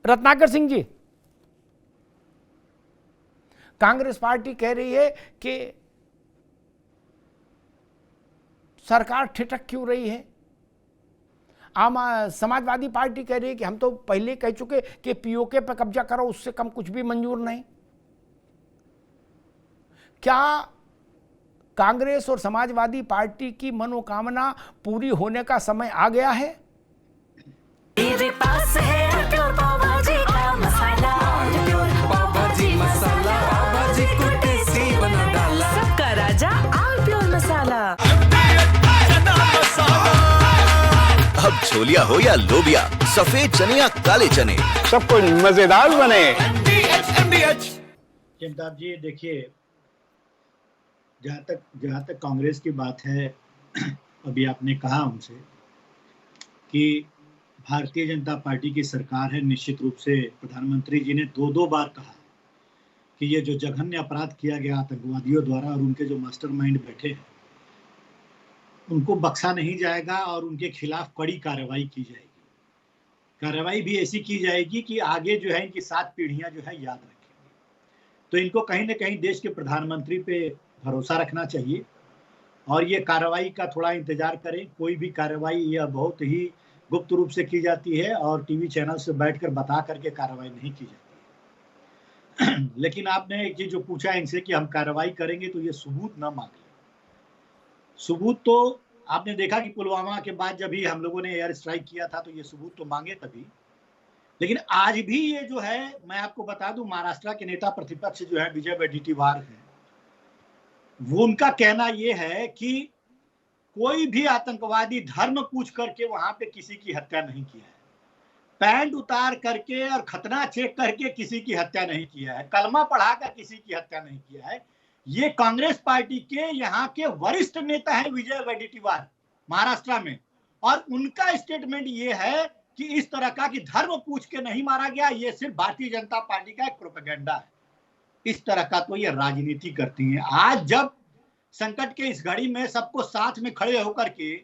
Ratnakar Singh ji, Congress party कह रही है कि सरकार ठिठक क्यों रही है। आम समाजवादी पार्टी कह रही है कि हम तो पहले कह चुके कि पीओके पर कब्जा करो, उससे कम कुछ भी मंजूर नहीं। क्या कांग्रेस और समाजवादी पार्टी की मनोकामना पूरी होने का समय आ गया है? मेरे पास है प्योर पाव भाजी का मसाला, प्योर पाव भाजी मसाला, पाव भाजी को टेस्टी बना डाला, सबका राजा आल प्योर मसाला। अब छोलिया हो या लोबिया, सफेद चने या काले चने, सबको मजेदार बने। जगताप जी, देखिए, जहाँ तक कांग्रेस की बात है, अभी आपने कहा उनसे कि भारतीय जनता पार्टी की सरकार है। निश्चित रूप से प्रधानमंत्री जी ने दो बार कहा कि ये जो जघन्य अपराध किया गया आतंकवादियों द्वारा और उनके जो मास्टरमाइंड बैठे हैं, उनको बख्शा नहीं जाएगा और उनके खिलाफ कड़ी कार्रवाई की जाएगी। कार्रवाई भी ऐसी की जाएगी कि आगे जो है इनकी 7 पीढ़ियां जो है याद रखेंगी। तो इनको कहीं ना कहीं देश के प्रधानमंत्री पे भरोसा रखना चाहिए और ये कार्रवाई का थोड़ा इंतजार करें। कोई भी कार्रवाई यह बहुत ही गुप्त रूप से की जाती है और टीवी चैनल से बैठकर बता करके कार्रवाई नहीं की जाती है। लेकिन आपने एक चीज जो पूछा इनसे कि हम कार्रवाई करेंगे, तो ये सबूत न मांगे। सबूत तो आपने देखा कि पुलवामा के बाद जब भी हम लोगों ने एयर स्ट्राइक किया था तो ये सबूत तो मांगे तभी। लेकिन आज भी ये जो है, मैं आपको बता दूं, महाराष्ट्र के नेता प्रतिपक्ष जो है विजय वडेट्टीवार हैं, वो उनका कहना ये है कि कोई भी आतंकवादी धर्म पूछ करके वहां पे किसी की हत्या नहीं किया है, पैंट उतार करके और खतना चेक करके किसी की हत्या नहीं किया है, कलमा पढ़ाकर किसी की हत्या नहीं किया है। ये कांग्रेस पार्टी के यहाँ के वरिष्ठ नेता हैं विजय वडेट्टीवार महाराष्ट्र में, और उनका स्टेटमेंट ये है कि इस तरह का कि धर्म पूछ के नहीं मारा गया, ये सिर्फ भारतीय जनता पार्टी का एक प्रोपेगेंडा है। इस तरह का तो ये राजनीति करती है। आज जब संकट के इस घड़ी में सबको साथ में खड़े होकर के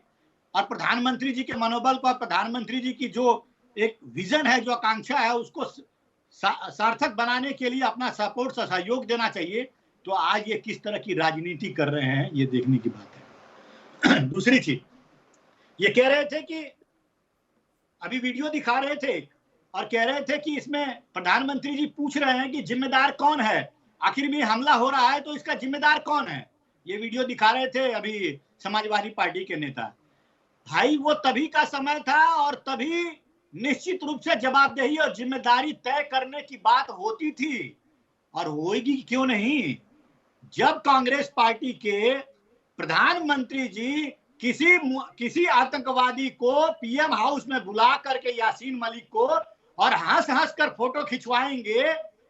और प्रधानमंत्री जी के मनोबल को, प्रधानमंत्री जी की जो एक विजन है, जो आकांक्षा है, उसको सार्थक बनाने के लिए अपना सपोर्ट सहयोग देना चाहिए। तो आज ये किस तरह की राजनीति कर रहे हैं, ये देखने की बात है। दूसरी चीज, ये कह रहे थे कि अभी वीडियो दिखा रहे थे और कह रहे थे कि इसमें प्रधानमंत्री जी पूछ रहे हैं कि जिम्मेदार कौन है, आखिर में हमला हो रहा है तो इसका जिम्मेदार कौन है। ये वीडियो दिखा रहे थे अभी समाजवादी पार्टी के नेता। भाई, वो तभी का समय था और तभी निश्चित रूप से जवाबदेही और जिम्मेदारी तय करने की बात होती थी, और होगी क्यों नहीं। जब कांग्रेस पार्टी के प्रधानमंत्री जी किसी आतंकवादी को पीएम हाउस में बुला करके, यासीन मलिक को, और हंस हंस कर फोटो खिंचवाएंगे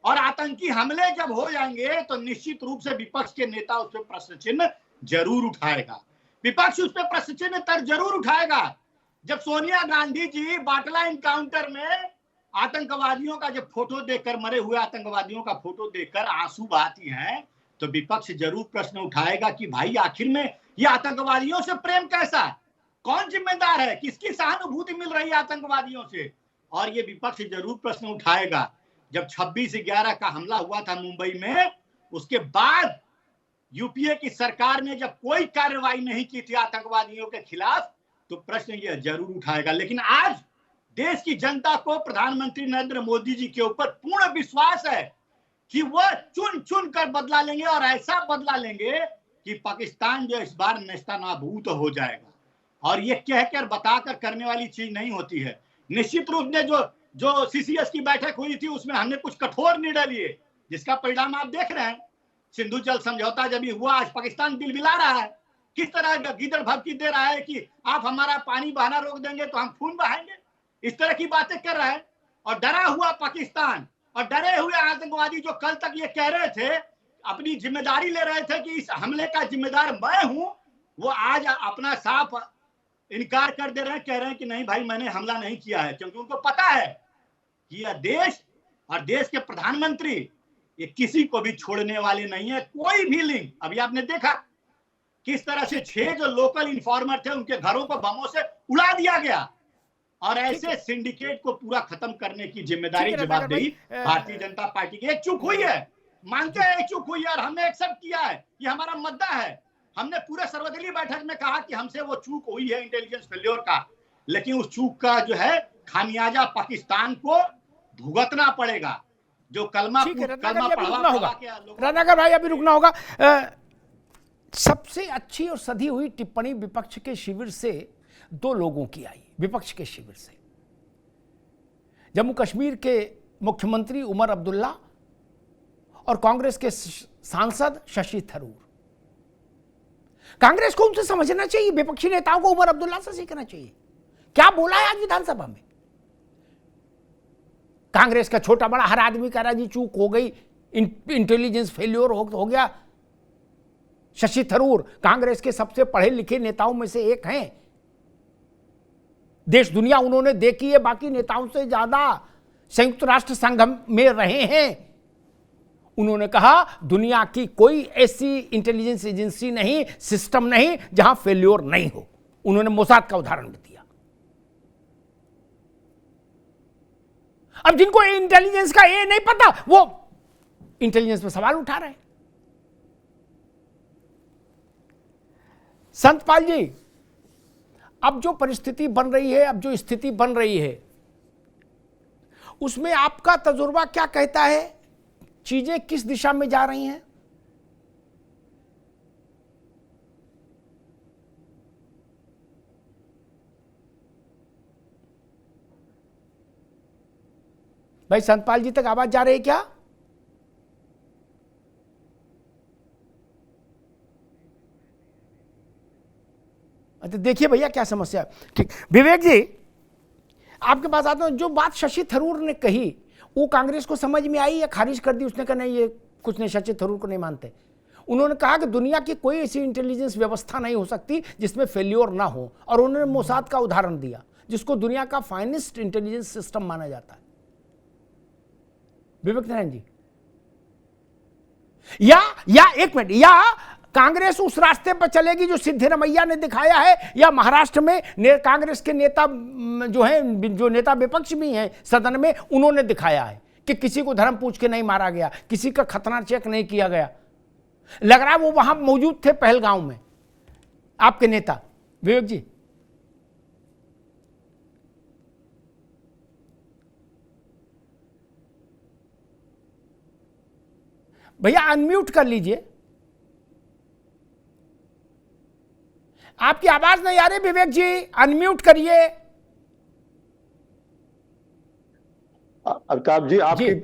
और आतंकी हमले जब हो जाएंगे, तो निश्चित रूप से विपक्ष के नेता उस पर प्रश्न चिन्ह जरूर उठाएगा। विपक्ष उस पर प्रश्न चिन्ह तर जरूर उठाएगा। जब सोनिया गांधी जी बाटला इनकाउंटर में आतंकवादियों का जब फोटो देखकर, मरे हुए आतंकवादियों का फोटो देखकर आंसू बहाती हैं, तो विपक्ष जरूर प्रश्न उठाएगा कि भाई आखिर में ये आतंकवादियों से प्रेम कैसा, कौन जिम्मेदार है, किसकी सहानुभूति मिल रही है आतंकवादियों से। और ये विपक्ष जरूर प्रश्न उठाएगा। जब 26/11 का हमला हुआ था मुंबई में, उसके बाद यूपीए की सरकार ने जब कोई कार्रवाई नहीं की थी आतंकवादियों के खिलाफ, तो प्रश्न ये जरूर उठाएगा। लेकिन आज देश की जनता को प्रधानमंत्री नरेंद्र मोदी जी के ऊपर पूर्ण विश्वास है कि वह चुन चुन कर बदला लेंगे, और ऐसा बदला लेंगे कि पाकिस्तान जो इस बार नेस्तनाबूद हो जाएगा। और ये कहकर बताकर करने वाली चीज नहीं होती है। निश्चित रूप से जो सीसीएस की बैठक हुई थी, उसमें हमने कुछ कठोर निर्णय लिए, जिसका परिणाम आप देख रहे हैं। सिंधु जल समझौता जब हुआ, आज पाकिस्तान बिलबिला रहा है, किस तरह गीदड़ भभकी दे रहा है कि आप हमारा पानी बहाना रोक देंगे तो हम खून बहाएंगे, इस तरह की बातें कर रहा है। और डरा हुआ पाकिस्तान और डरे हुए आतंकवादी जो कल तक ये कह रहे थे, अपनी जिम्मेदारी ले रहे थे कि इस हमले का जिम्मेदार मैं हूं, वो आज अपना साफ इनकार कर दे रहे हैं, कह रहे हैं कि नहीं भाई, मैंने हमला नहीं किया है। क्योंकि उनको पता है कि यह देश और देश के प्रधानमंत्री ये किसी को भी छोड़ने वाले नहीं है। कोई भी लिंक, अभी आपने देखा किस तरह से 6 जो लोकल इन्फॉर्मर थे, उनके घरों को बमों से उड़ा दिया गया, और ऐसे सिंडिकेट को पूरा खत्म करने की जिम्मेदारी, जवाबदेही भारतीय जनता पार्टी की। एक चूक हुई है, मानते हैं एक चूक हुई है, और हमने एक्सेप्ट किया है, ये हमारा मुद्दा है। हमने पूरे सर्वदलीय बैठक में कहा कि हमसे वो चूक हुई है इंटेलिजेंस फेल्योर का, लेकिन उस चूक का जो है खामियाजा पाकिस्तान को भुगतना पड़ेगा। जो कलमा रत्नाकर भाई अभी रुकना होगा। सबसे अच्छी और सधी हुई टिप्पणी विपक्ष के शिविर से दो लोगों की आई, विपक्ष के शिविर से। जम्मू कश्मीर के मुख्यमंत्री उमर अब्दुल्ला और कांग्रेस के सांसद शशि थरूर। कांग्रेस को उनसे समझना चाहिए, विपक्षी नेताओं को उमर अब्दुल्ला से सीखना चाहिए। क्या बोला है आज विधानसभा में? कांग्रेस का छोटा बड़ा हर आदमी कह रहा जी चूक हो गई, इंटेलिजेंस फेल्योर हो गया। शशि थरूर कांग्रेस के सबसे पढ़े लिखे नेताओं में से एक हैं। देश दुनिया उन्होंने देखी है, बाकी नेताओं से ज्यादा संयुक्त राष्ट्र संघ में रहे हैं। उन्होंने कहा दुनिया की कोई ऐसी इंटेलिजेंस एजेंसी नहीं, सिस्टम नहीं जहां फेल्योर नहीं हो। उन्होंने मोसाद का उदाहरण भी दिया। अब जिनको इंटेलिजेंस का ये नहीं पता, वो इंटेलिजेंस पे सवाल उठा रहे हैं। संतपाल जी, अब जो परिस्थिति बन रही है, अब जो स्थिति बन रही है, उसमें आपका तजुर्बा क्या कहता है? चीजें किस दिशा में जा रही हैं? भाई संतपाल जी तक आवाज जा रही है क्या? अच्छा देखिए भैया क्या समस्या है। ठीक, विवेक जी आपके पास आता हूं। जो बात शशि थरूर ने कही वो कांग्रेस को समझ में आई या खारिज कर दी? उसने कहा नहीं ये कुछ नहीं, शशि थरूर को नहीं मानते। उन्होंने कहा कि दुनिया की कोई ऐसी इंटेलिजेंस व्यवस्था नहीं हो सकती जिसमें फेल्योर ना हो, और उन्होंने मोसाद का उदाहरण दिया जिसको दुनिया का फाइनेस्ट इंटेलिजेंस सिस्टम माना जाता है। विवेक नारायण जी, या एक मिनट, या कांग्रेस उस रास्ते पर चलेगी जो सिद्धरमैया ने दिखाया है, या महाराष्ट्र में कांग्रेस के नेता जो हैं, जो नेता विपक्ष भी हैं सदन में, उन्होंने दिखाया है कि किसी को धर्म पूछ के नहीं मारा गया, किसी का खतना चेक नहीं किया गया। लग रहा है वो वहां मौजूद थे पहलगांव में, आपके नेता। विवेक जी, भैया अनम्यूट कर लीजिए, आपकी आवाज नहीं आ रही। विवेक जी अनम्यूट करिए। अमिताभ जी, आपकी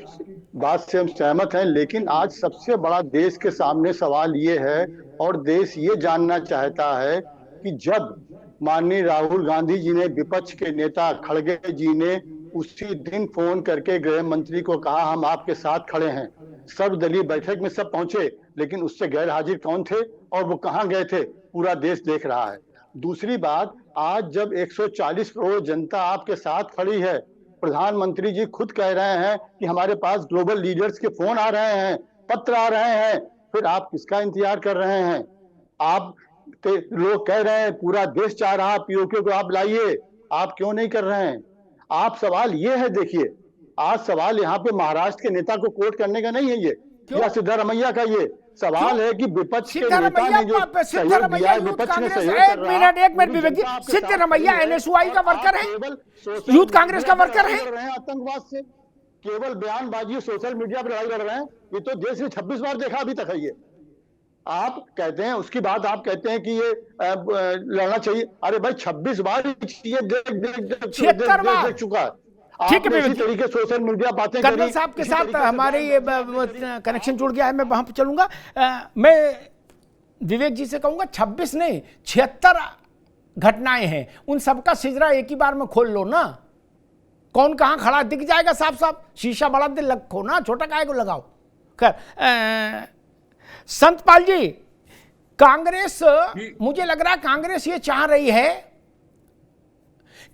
बात से हम सहमत हैं, लेकिन आज सबसे बड़ा देश के सामने सवाल ये है, और देश ये जानना चाहता है कि जब माननीय राहुल गांधी जी ने, विपक्ष के नेता खड़गे जी ने उसी दिन फोन करके गृह मंत्री को कहा हम आपके साथ खड़े हैं, सर्वदलीय बैठक में सब पहुंचे, लेकिन उससे गैर हाजिर कौन थे और वो कहां गए थे, पूरा देश देख रहा है। दूसरी बात, आज जब 140 करोड़ जनता आपके साथ खड़ी है, प्रधानमंत्री जी खुद कह रहे हैं कि हमारे पास ग्लोबल लीडर्स के फोन आ रहे हैं, पत्र आ रहे हैं, फिर आप किसका इंतजार कर रहे हैं? आप लोग कह रहे हैं पूरा देश चाह रहा पीओके को आप लाइए, आप क्यों नहीं कर रहे हैं? आप सवाल ये है, देखिए आज सवाल यहाँ पे महाराष्ट्र के नेता को कोट करने का नहीं है ये, या सिद्धरमैया का, ये सवाल है कि विपक्ष के नेता ने जो सहयोग दिया है, विपक्ष ने सहयोग कर रहा है। एक मिनट विवेक जी, सिद्धरमैया एनएसयूआई का वर्कर है, यूथ कांग्रेस का वर्कर है। आतंकवाद से केवल बयानबाजी, सोशल मीडिया पर लड़ाई लड़ रहे हैं, ये तो देश में 26 बार देखा अभी तक है ये। आप कहते हैं, उसकी बात आप कहते हैं कि ये लड़ना चाहिए। अरे भाई 26 बार ये देख चुका है। ठीक है, इसी तरीके सोशल मीडिया बातें कर्नल साहब के साथ हमारे ये कनेक्शन जुड़ गया है, मैं वहां पर चलूंगा। मैं विवेक जी से कहूंगा 26 नहीं 76 घटनाएं हैं, उन सबका सिजरा एक ही बार में खोल लो ना। कौन कहां खड़ा दिख जाएगा साफ साफ, शीशा बड़ा दिल रखो ना, छोटा काहे को लगाओ। खैर संतपाल जी, कांग्रेस, मुझे लग रहा है कांग्रेस ये चाह रही है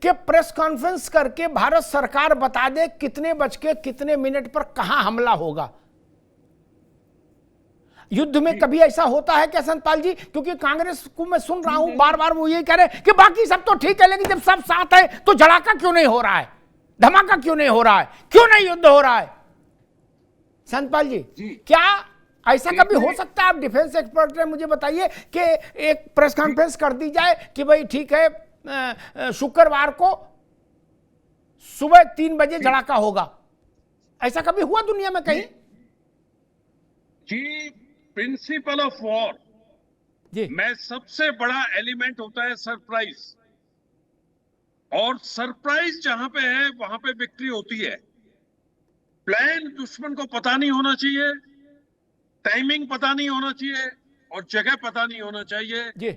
कि प्रेस कॉन्फ्रेंस करके भारत सरकार बता दे कितने बज के कितने मिनट पर कहां हमला होगा। युद्ध में कभी ऐसा होता है क्या संतपाल जी? क्योंकि कांग्रेस को मैं सुन रहा हूं बार बार वो यही कह रहे हैं कि बाकी सब तो ठीक है, लेकिन जब सब साथ है तो झड़ाका क्यों नहीं हो रहा है, धमाका क्यों नहीं हो रहा है, क्यों नहीं युद्ध हो रहा है? संतपाल जी, क्या ऐसा कभी हो सकता है? आप डिफेंस एक्सपर्ट हैं, मुझे बताइए कि एक प्रेस कॉन्फ्रेंस कर दी जाए कि भाई ठीक है शुक्रवार को सुबह 3 बजे झड़ाका होगा। ऐसा कभी हुआ दुनिया में कहीं? जी, प्रिंसिपल ऑफ वॉर जी में सबसे बड़ा एलिमेंट होता है सरप्राइज, और सरप्राइज जहां पे है वहां पे विक्ट्री होती है। प्लान दुश्मन को पता नहीं होना चाहिए, टाइमिंग पता नहीं होना चाहिए, और जगह पता नहीं होना चाहिए। जी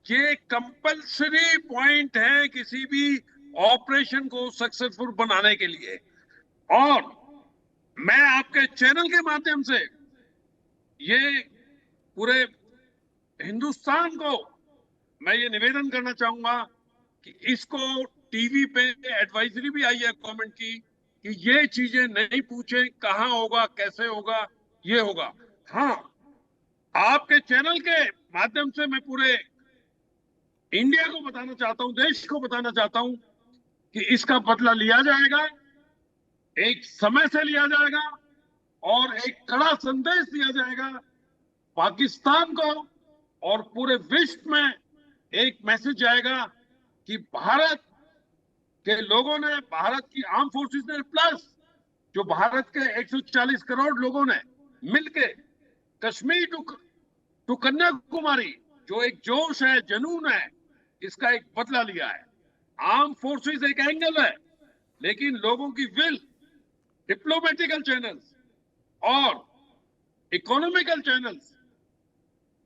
ये कंपल्सरी पॉइंट है किसी भी ऑपरेशन को सक्सेसफुल बनाने के लिए। और मैं आपके चैनल के माध्यम से ये पूरे हिंदुस्तान को मैं ये निवेदन करना चाहूंगा कि इसको टीवी पे एडवाइजरी भी आई है गवर्नमेंट की कि ये चीजें नहीं पूछें कहां होगा, कैसे होगा, ये होगा। हाँ, आपके चैनल के माध्यम से मैं पूरे इंडिया को बताना चाहता हूं, देश को बताना चाहता हूं कि इसका बदला लिया जाएगा, एक समय से लिया जाएगा, और एक कड़ा संदेश दिया जाएगा पाकिस्तान को, और पूरे विश्व में एक मैसेज जाएगा कि भारत के लोगों ने, भारत की आर्म फोर्सेस ने, प्लस जो भारत के 140 करोड़ लोगों ने मिलके कश्मीर टू कन्याकुमारी जो एक जोश है, जुनून है, इसका एक बदला लिया है। आर्म फोर्सेस एक एंगल है, लेकिन लोगों की विल, डिप्लोमेटिकल चैनल्स और इकोनॉमिकल चैनल्स,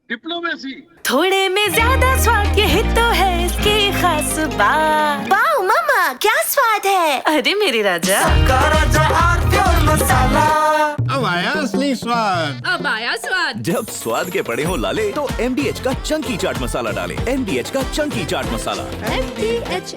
डिप्लोमेसी, थोड़े में ज्यादा स्वाद, यही तो है इसकी खास बात। वाओ मामा, क्या स्वाद है! अरे मेरे राजा, अब आया असली स्वाद। अब आया स्वाद। जब स्वाद के पड़े हो लाले तो MDH का चंकी चाट मसाला डालें। MDH का चंकी चाट मसाला। MDH